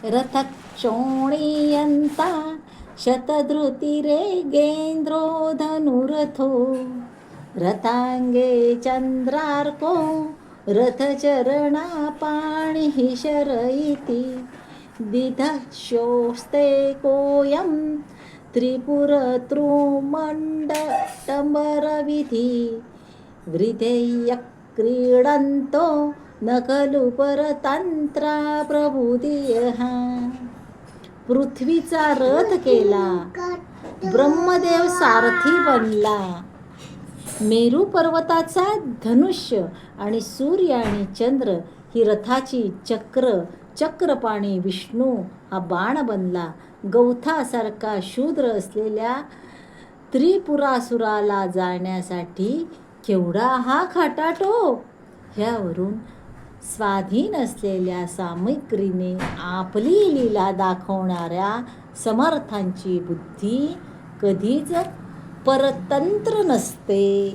रथक्षोणीयन्ता शतधृतिरेगेन्द्रो धनुरथो रथांगे चंद्रार्को रथचरणापाणिः शरयिति दिदशोस्ते कोऽयं त्रिपुरतृमण्डटम्बरविधि वृथेयः क्रीडन्तो न खलु परतंत्रा प्रभुदियः. पृथ्वीचा रथ केला, ब्रह्मदेव सारथी बनला, मेरू पर्वताचा धनुष्य आणि सूर्य आणि चंद्र ही रथाची चक्रपाणी विष्णू हा बाण बनला. गवथासारखा शूद्र असलेल्या त्रिपुरासुराला जाण्यासाठी केवढा हा खटाटो. ह्यावरून स्वाधीन असलेल्या सामग्रीने आपली लीला दाखवणाऱ्या समर्थांची बुद्धी कधीच परतंत्र नसते.